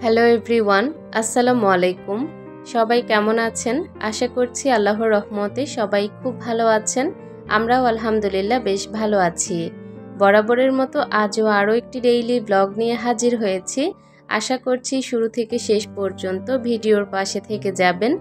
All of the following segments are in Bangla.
হ্যালো এভরিওয়ান, আসসালামু আলাইকুম। সবাই কেমন আছেন? আশা করছি আল্লাহর রহমতে সবাই খুব ভালো আছেন। আমরাও আলহামদুলিল্লাহ বেশ ভালো আছি। বরাবরের মতো আজও আরও একটি ডেইলি ব্লগ নিয়ে হাজির হয়েছি। আশা করছি শুরু থেকে শেষ পর্যন্ত ভিডিওর পাশে থেকে যাবেন।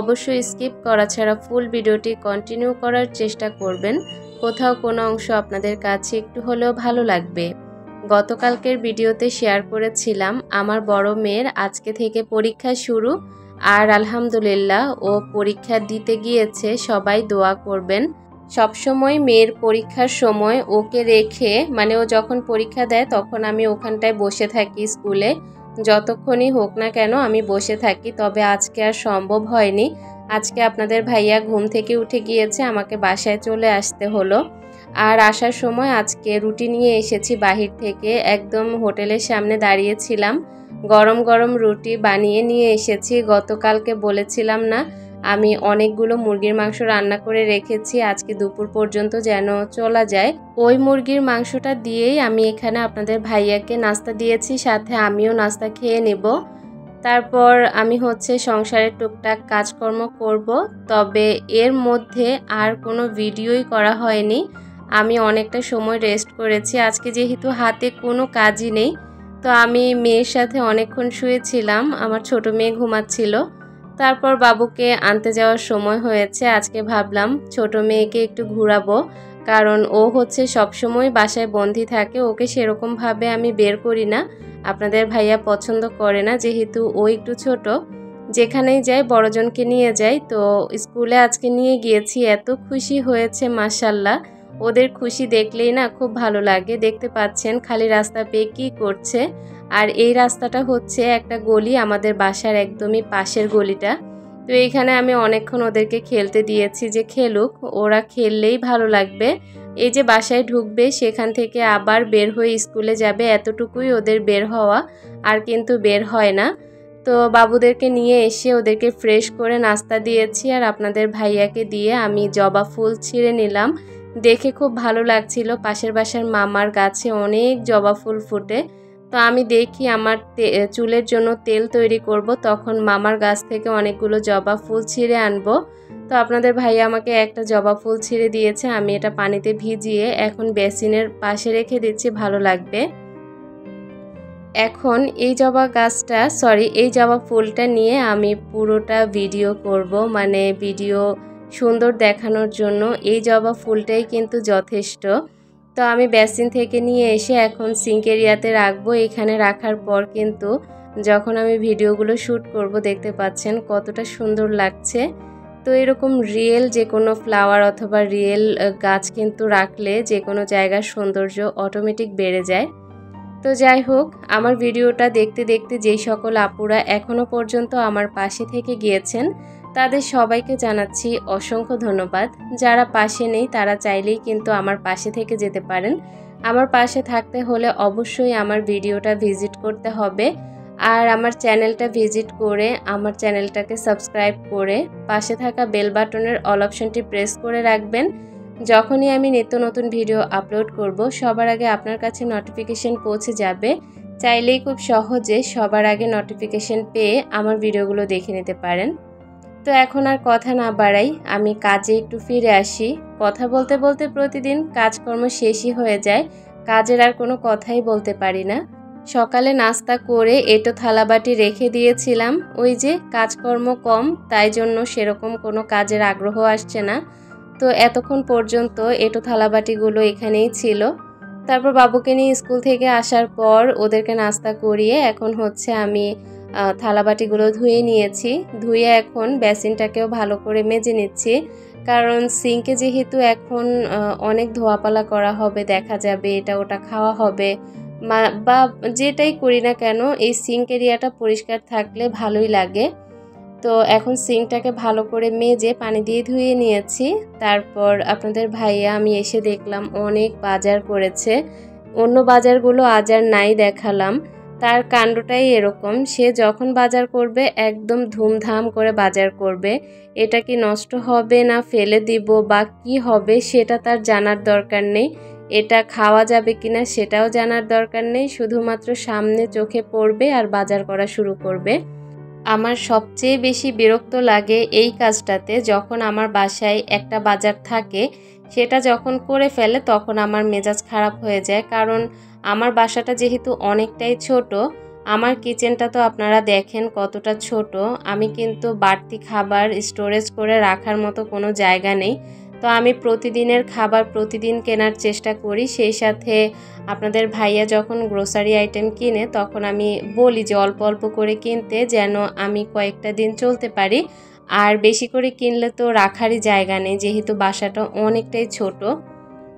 অবশ্যই স্কিপ করা ছাড়া ফুল ভিডিওটি কন্টিনিউ করার চেষ্টা করবেন। কোথাও কোনো অংশ আপনাদের কাছে একটু হলেও ভালো লাগবে। গতকালকের ভিডিওতে শেয়ার করেছিলাম আমার বড় মেয়ের আজকে থেকে পরীক্ষা শুরু, আর আলহামদুলিল্লাহ ও পরীক্ষা দিতে গিয়েছে। সবাই দোয়া করবেন। সবসময় মেয়ের পরীক্ষার সময় ওকে রেখে ও যখন পরীক্ষা দেয় তখন আমি ওখানটায় বসে থাকি স্কুলে, যতক্ষণই হোক না কেন আমি বসে থাকি। তবে আজকে আর সম্ভব হয়নি। আজকে আপনাদের ভাইয়া ঘুম থেকে উঠে গিয়েছে, আমাকে বাসায় চলে আসতে হলো। আর আসার সময় আজকে রুটি নিয়ে এসেছি বাহির থেকে, একদম হোটেলের সামনে দাঁড়িয়েছিলাম। গরম গরম রুটি বানিয়ে নিয়ে এসেছি। গতকালকে বলেছিলাম না আমি অনেকগুলো মুরগির মাংস রান্না করে রেখেছি, আজকে দুপুর পর্যন্ত যেন চলা যায়। ওই মুরগির মাংসটা দিয়েই আমি এখানে আপনাদের ভাইয়াকে নাস্তা দিয়েছি, সাথে আমিও নাস্তা খেয়ে নেব। তারপর আমি সংসারের টুকটাক কাজকর্ম করব। তবে এর মধ্যে আর কোনো ভিডিওই করা হয়নি। আমি অনেকটা সময় রেস্ট করেছি। আজকে যেহেতু হাতে কোনো কাজই নেই, তো আমি মেয়ের সাথে অনেকক্ষণ শুয়েছিলাম। আমার ছোট মেয়ে ঘুমাচ্ছিল। তারপর বাবুকে আনতে যাওয়ার সময় হয়েছে। আজকে ভাবলাম ছোট মেয়েকে একটু ঘোরাবো, কারণ ও সবসময় বাসায় বন্দি থাকে। ওকে সেরকমভাবে আমি বের করি না। আপনাদের ভাইয়া পছন্দ করে না, যেহেতু ও একটু ছোট। যেখানেই যাই বড়জনকে নিয়ে যাই। তো স্কুলে আজকে নিয়ে গিয়েছি, এত খুশি হয়েছে মাশাআল্লাহ। ওদের খুশি দেখলেই না খুব ভালো লাগে। দেখতে পাচ্ছেন খালি রাস্তা পেয়ে কী করছে। আর এই রাস্তাটা একটা গলি, আমাদের বাসার একদমই পাশের গলিটা। তো এইখানে আমি অনেকক্ষণ ওদেরকে খেলতে দিয়েছি, যে খেলুক, ওরা খেললেই ভালো লাগবে। এই যে বাসায় ঢুকবে, সেখান থেকে আবার বের হয়ে স্কুলে যাবে, এতটুকুই ওদের বের হওয়া, আর কিন্তু বের হয় না। তো বাবুদেরকে নিয়ে এসে ওদেরকে ফ্রেশ করে নাস্তা দিয়েছি, আর আপনাদের ভাইয়াকে দিয়ে আমি জবা ফুল ছিঁড়ে নিলাম। দেখে খুব ভালো লাগছিল। পাশের বাসার মামার গাছে অনেক জবা ফুল ফুটে। তো আমি দেখি আমার চুলের জন্য তেল তৈরি করব, তখন মামার গাছ থেকে অনেকগুলো জবা ফুল ছিঁড়ে আনবো। তো আপনাদের ভাইয়া আমাকে একটা জবা ফুল ছিঁড়ে দিয়েছে। আমি এটা পানিতে ভিজিয়ে এখন বেসিনের পাশে রেখে দিচ্ছি, ভালো লাগবে। এখন এই জবা ফুলটা নিয়ে আমি পুরোটা ভিডিও করব, ভিডিও সুন্দর দেখানোর জন্য এই জবা ফুলটাই কিন্তু যথেষ্ট। তো আমি বেসিন থেকে নিয়ে এসে এখন সিঙ্ক এরিয়াতে রাখবো। এখানে রাখার পর কিন্তু যখন আমি ভিডিওগুলো শ্যুট করব, দেখতে পাচ্ছেন কতটা সুন্দর লাগছে। তো এরকম রিয়েল যে কোনো ফ্লাওয়ার অথবা রিয়েল গাছ কিন্তু রাখলে যে কোনো জায়গার সৌন্দর্য অটোমেটিক বেড়ে যায়। তো যাই হোক, আমার ভিডিওটা দেখতে দেখতে যেই সকল আপুরা এখনও পর্যন্ত আমার পাশে থেকে গিয়েছেন, তাদের সবাইকে জানাচ্ছি অসংখ্য ধন্যবাদ। যারা পাশে নেই তারা চাইলেই কিন্তু আমার পাশে থেকে যেতে পারেন। আমার পাশে থাকতে হলে অবশ্যই আমার ভিডিওটা ভিজিট করতে হবে, আর আমার চ্যানেলটা ভিজিট করে আমার চ্যানেলটাকে সাবস্ক্রাইব করে পাশে থাকা বেল বাটনের অল অপশনটি প্রেস করে রাখবেন। যখনই আমি নিত্য নতুন ভিডিও আপলোড করব, সবার আগে আপনার কাছে নোটিফিকেশন পৌঁছে যাবে। চাইলেই খুব সহজে সবার আগে নোটিফিকেশন পেয়ে আমার ভিডিওগুলো দেখে নিতে পারেন। তো এখন আর কথা না বাড়াই, আমি কাজে একটু ফিরে আসি। কথা বলতে বলতে প্রতিদিন কাজকর্ম শেষই হয়ে যায়, কাজের আর কোনো কথাই বলতে পারি না। সকালে নাস্তা করে এঁটো থালাবাটি রেখে দিয়েছিলাম, ওই যে কাজকর্ম কম, তাই জন্য সেরকম কোনো কাজের আগ্রহ আসছে না। তো এতক্ষণ পর্যন্ত এঁটো থালাবাটিগুলো এখানেই ছিল। তারপর বাবুকে নিয়ে স্কুল থেকে আসার পর ওদেরকে নাস্তা করিয়ে এখন আমি থালাবাটিগুলো ধুয়ে নিয়েছি। ধুয়ে এখন বেসিনটাকেও ভালো করে মেজে নিচ্ছি, কারণ সিঙ্কে যেহেতু এখন অনেক ধোয়াপালা করা হবে, দেখা যাবে এটা ওটা খাওয়া হবে, বা যেটাই করি না কেন এই সিঙ্ক এরিয়াটা পরিষ্কার থাকলে ভালোই লাগে। তো এখন সিঙ্কটাকে ভালো করে মেজে পানি দিয়ে ধুয়ে নিয়েছি। তারপর আপনাদের ভাইয়া আমি এসে দেখলাম অনেক বাজার করেছে। অন্য বাজারগুলো আজ আর নাই দেখালাম, তার কাণ্ডটাই এরকম। সে যখন বাজার করবে একদম ধুমধাম করে বাজার করবে। এটা কি নষ্ট হবে না ফেলে দিব বা কি হবে সেটা তার জানার দরকার নেই। এটা খাওয়া যাবে কিনা সেটাও জানার দরকার নেই, শুধুমাত্র সামনে চোখে পড়বে আর বাজার করা শুরু করবে। আমার সবচেয়ে বেশি বিরক্ত লাগে এই কাজটাতে, যখন আমার বাসায় একটা বাজার থাকে সেটা যখন করে ফেলে তখন আমার মেজাজ খারাপ হয়ে যায়। কারণ আমার বাসাটা যেহেতু অনেকটাই ছোট, আমার কিচেনটা তো আপনারা দেখেন কতটা ছোট, আমি কিন্তু বাড়তি খাবার স্টোরেজ করে রাখার মতো কোনো জায়গা নেই। তো আমি প্রতিদিনের খাবার প্রতিদিন কেনার চেষ্টা করি। সেই সাথে আপনাদের ভাইয়া যখন গ্রোসারি আইটেম কিনে তখন আমি বলি যে অল্প অল্প করে কিনতে, যেন আমি কয়েকটা দিন চলতে পারি। আর বেশি করে কিনলে তো রাখারই জায়গা নেই, যেহেতু বাসাটা অনেকটাই ছোট।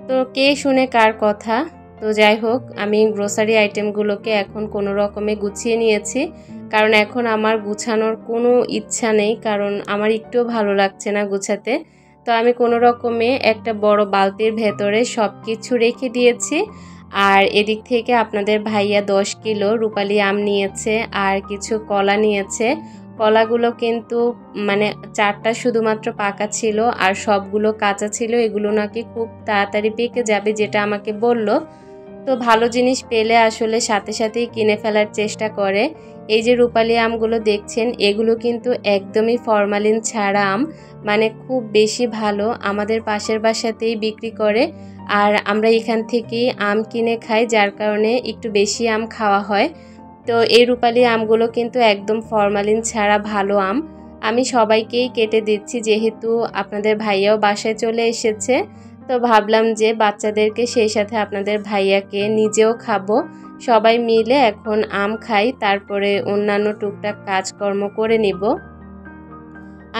তো কে শুনে কার কথা। তো যাই হোক, আমি গ্রোসারি আইটেমগুলোকে এখন কোনো রকমে গুছিয়ে নিয়েছি, কারণ এখন আমার গুছানোর কোনো ইচ্ছা নেই, কারণ আমার একটুও ভালো লাগছে না গুছাতে। তো আমি কোনো রকমে একটা বড় বালতির ভেতরে সব কিছু রেখে দিয়েছি। আর এদিক থেকে আপনাদের ভাইয়া 10 কিলো রূপালি আম নিয়েছে আর কিছু কলা নিয়েছে। কলাগুলো কিন্তু মানে 4টা শুধুমাত্র পাকা ছিল আর সবগুলো কাঁচা ছিল। এগুলো নাকি খুব তাড়াতাড়ি পেকে যাবে, যেটা আমাকে বলল। তো ভালো জিনিস পেলে আসলে সাথে সাথেই কিনে ফেলার চেষ্টা করে। এই যে রূপালি আমগুলো দেখছেন, এগুলো কিন্তু একদমই ফরমালিন ছাড়া আম, মানে খুব বেশি ভালো। আমাদের পাশের বাসাতেই বিক্রি করে আর আমরা এখান থেকেই আম কিনে খাই, যার কারণে একটু বেশি আম খাওয়া হয়। তো এই রূপালি আমগুলো কিন্তু একদম ফরমালিন ছাড়া ভালো আম। আমি সবাইকেই কেটে দিচ্ছি, যেহেতু আপনাদের ভাইয়াও বাসায় চলে এসেছে। তো ভাবলাম যে বাচ্চাদেরকে, সেই সাথে আপনাদের ভাইয়াকে, নিজেও খাবো। সবাই মিলে এখন আম খাই, তারপরে অন্যান্য টুকটাক কাজকর্ম করে নিব।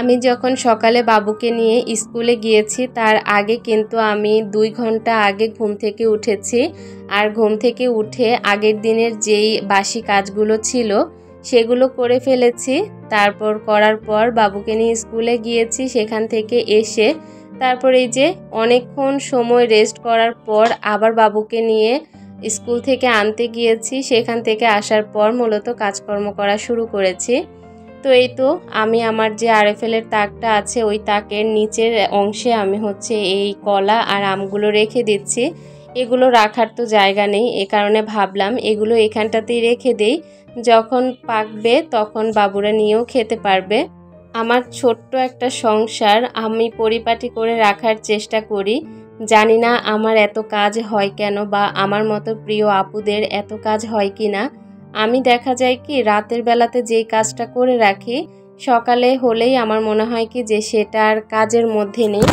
আমি যখন সকালে বাবুকে নিয়ে স্কুলে গিয়েছি তার আগে কিন্তু আমি 2 ঘন্টা আগে ঘুম থেকে উঠেছি। আর ঘুম থেকে উঠে আগের দিনের যেই বাসি কাজগুলো ছিল সেগুলো করে ফেলেছি। তারপর করার পর বাবুকে নিয়ে স্কুলে গিয়েছি, সেখান থেকে এসে তারপর এই যে অনেকক্ষণ সময় রেস্ট করার পর আবার বাবুকে নিয়ে স্কুল থেকে আনতে গিয়েছি। সেখান থেকে আসার পর মূলত কাজকর্ম করা শুরু করেছি। তো এই তো আমি আমার যে আরএফএলের তাকটা আছে ওই তাকের নিচের অংশে আমি হচ্ছে এই কলা আর আমগুলো রেখে দিচ্ছি। এগুলো রাখার তো জায়গা নেই, এ কারণে ভাবলাম এগুলো এখানটাতেই রেখে দেই, যখন পাকবে তখন বাবুরা নিয়েও খেতে পারবে। আমার ছোট্ট একটা সংসার আমি পরিপাটি করে রাখার চেষ্টা করি। জানি না আমার এত কাজ হয় কেন, বা আমার মতো প্রিয় আপুদের এত কাজ হয় কি না। আমি দেখা যায় কি রাতের বেলাতে যেই কাজটা করে রাখি, সকালে হলেই আমার মনে হয় কি যে সেটা আর কাজের মধ্যে নেই।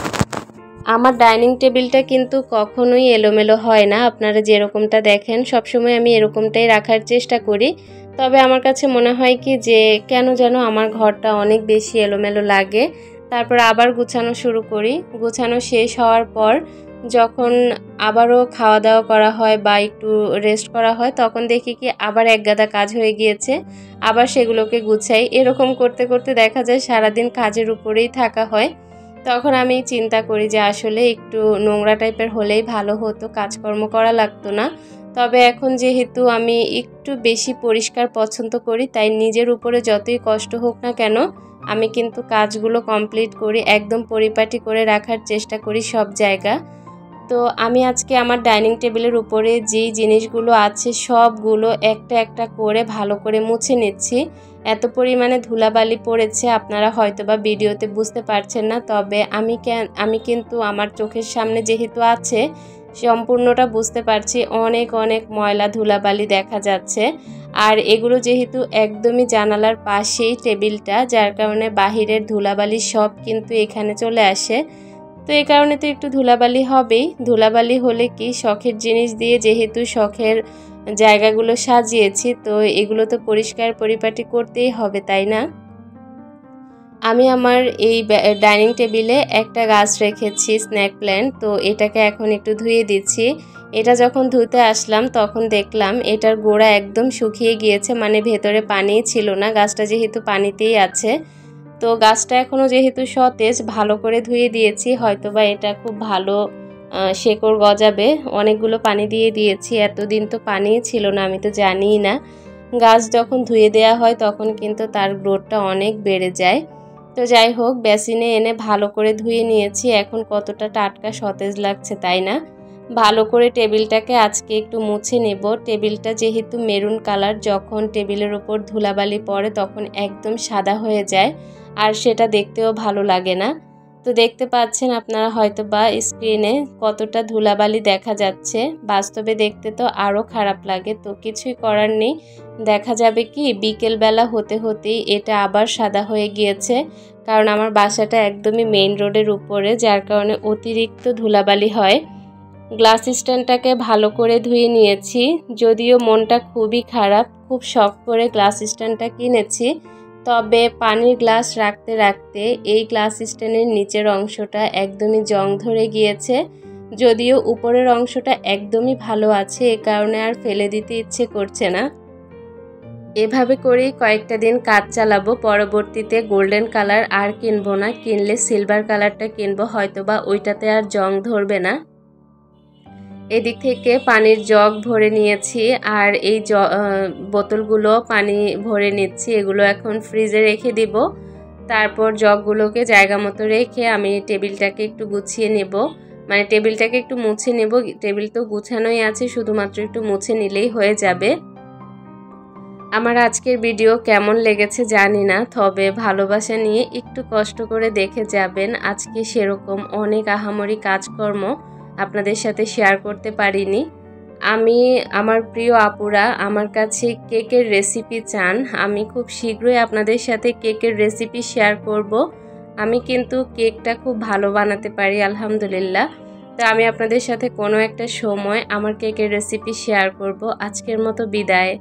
আমার ডাইনিং টেবিলটা কিন্তু কখনোই এলোমেলো হয় না, আপনারা যেরকমটা দেখেন সবসময় আমি এরকমটাই রাখার চেষ্টা করি। তবে আমার কাছে মনে হয় কি যে কেন যেন আমার ঘরটা অনেক বেশি এলোমেলো লাগে। তারপর আবার গুছানো শুরু করি। গুছানো শেষ হওয়ার পর যখন আবারও খাওয়া দাওয়া করা হয় বা একটু রেস্ট করা হয়, তখন দেখি কি আবার একগাদা কাজ হয়ে গিয়েছে, আবার সেগুলোকে গুছাই। এরকম করতে করতে দেখা যায় সারাদিন কাজের উপরেই থাকা হয়। তখন আমি চিন্তা করি যে আসলে একটু নোংরা টাইপের হলেই ভালো হতো, কাজকর্ম করা লাগতো না। তবে এখন যেহেতু আমি একটু বেশি পরিষ্কার পছন্দ করি, তাই নিজের উপরে যতই কষ্ট হোক না কেন আমি কিন্তু কাজগুলো কমপ্লিট করি, একদম পরিপাটি করে রাখার চেষ্টা করি সব জায়গা। তো আমি আজকে আমার ডাইনিং টেবিলের উপরে যেই জিনিসগুলো আছে সবগুলো একটা একটা করে ভালো করে মুছে নিচ্ছি। এত পরিমাণে ধুলাবালি পড়েছে, আপনারা হয়তোবা ভিডিওতে বুঝতে পারছেন না, তবে আমি কিন্তু আমার চোখের সামনে যেহেতু আছে সম্পূর্ণটা বুঝতে পারছি। অনেক অনেক ময়লা ধুলাবালি দেখা যাচ্ছে। আর এগুলো যেহেতু একদমই জানালার পাশেই টেবিলটা, যার কারণে বাহিরের ধুলাবালি সব কিন্তু এখানে চলে আসে। তো এই কারণে তো একটু ধুলাবালি হবেই। ধুলাবালি হলে কি, শখের জিনিস দিয়ে যেহেতু শখের জায়গাগুলো সাজিয়েছি, তো এগুলো তো পরিষ্কার পরিপাটি করতেই হবে, তাই না? আমি আমার এই ডাইনিং টেবিলে একটা গাছ রেখেছি, স্নেক প্ল্যান্ট। তো এটাকে এখন একটু ধুয়ে দিচ্ছি। এটা যখন ধুতে আসলাম তখন দেখলাম এটার গোড়া একদম শুকিয়ে গিয়েছে, মানে ভেতরে পানি ছিল না, গাছটা যেহেতু পানিতেই আছে। তো গাছটা এখনও যেহেতু সতেজ, ভালো করে ধুয়ে দিয়েছি, হয়তোবা এটা খুব ভালো শেকড় গজাবে। অনেকগুলো পানি দিয়ে দিয়েছি, এতদিন তো পানিই ছিল না, আমি তো জানিই না। গাছ যখন ধুয়ে দেওয়া হয় তখন কিন্তু তার গ্রোথটা অনেক বেড়ে যায়। তো যাই হোক, বেসিনে এনে ভালো করে ধুয়ে নিয়েছি। এখন কতটা টাটকা সতেজ লাগছে, তাই না? ভালো করে টেবিলটাকে আজকে একটু মুছে নেব। টেবিলটা যেহেতু মেরুন কালার, যখন টেবিলের ওপর ধুলাবালি পড়ে তখন একদম সাদা হয়ে যায়, আর সেটা দেখতেও ভালো লাগে না। তো দেখতে পাচ্ছেন আপনারা হয়তো বা স্ক্রিনে কতটা ধুলাবালি দেখা যাচ্ছে, বাস্তবে দেখতে তো আরও খারাপ লাগে। তো কিছুই করার নেই, দেখা যাবে কি বিকেলবেলা হতে হতেই এটা আবার সাদা হয়ে গিয়েছে, কারণ আমার বাসাটা একদমই মেইন রোডের উপরে, যার কারণে অতিরিক্ত ধুলাবালি হয়। গ্লাস স্ট্যান্ডটাকে ভালো করে ধুয়ে নিয়েছি, যদিও মনটা খুবই খারাপ, খুব শখ করে গ্লাস স্ট্যান্ডটা কিনেছি। তবে পানির গ্লাস রাখতে রাখতে এই গ্লাস স্ট্যান্ডের নিচের অংশটা একদমই জং ধরে গিয়েছে, যদিও উপরের অংশটা একদমই ভালো আছে, এ কারণে আর ফেলে দিতে ইচ্ছে করছে না। এভাবে করেই কয়েকটা দিন কাজ চালাবো, পরবর্তীতে গোল্ডেন কালার আর কিনবো না, কিনলে সিলভার কালারটা কিনবো, হয়তোবা ওইটাতে আর জং ধরবে না। এদিক থেকে পানির জগ ভরে নিয়েছি, আর এই বোতলগুলো পানি ভরে নিচ্ছি, এগুলো এখন ফ্রিজে রেখে দিব। তারপর জগগুলোকে জায়গা মতো রেখে আমি টেবিলটাকে একটু গুছিয়ে নেব, মানে টেবিলটাকে একটু মুছে নেব। টেবিল তো গুছানোই আছে, শুধুমাত্র একটু মুছে নিলেই হয়ে যাবে। আমার আজকের ভিডিও কেমন লেগেছে জানি না, তবে ভালোবাসা নিয়ে একটু কষ্ট করে দেখে যাবেন। আজকে সেরকম অনেক আহামরি কাজকর্ম আপনাদের সাথে শেয়ার করতে পারিনি। আমার প্রিয় আপুরা আমার কাছে কেকের রেসিপি চান, আমি খুব শীঘ্রই আপনাদের সাথে কেকের রেসিপি শেয়ার করব। আমি কিন্তু কেকটা খুব ভালো বানাতে পারি আলহামদুলিল্লাহ। তো আমি আপনাদের সাথে কোনো একটা সময় আমার কেকের রেসিপি শেয়ার করব। আজকের মতো বিদায়।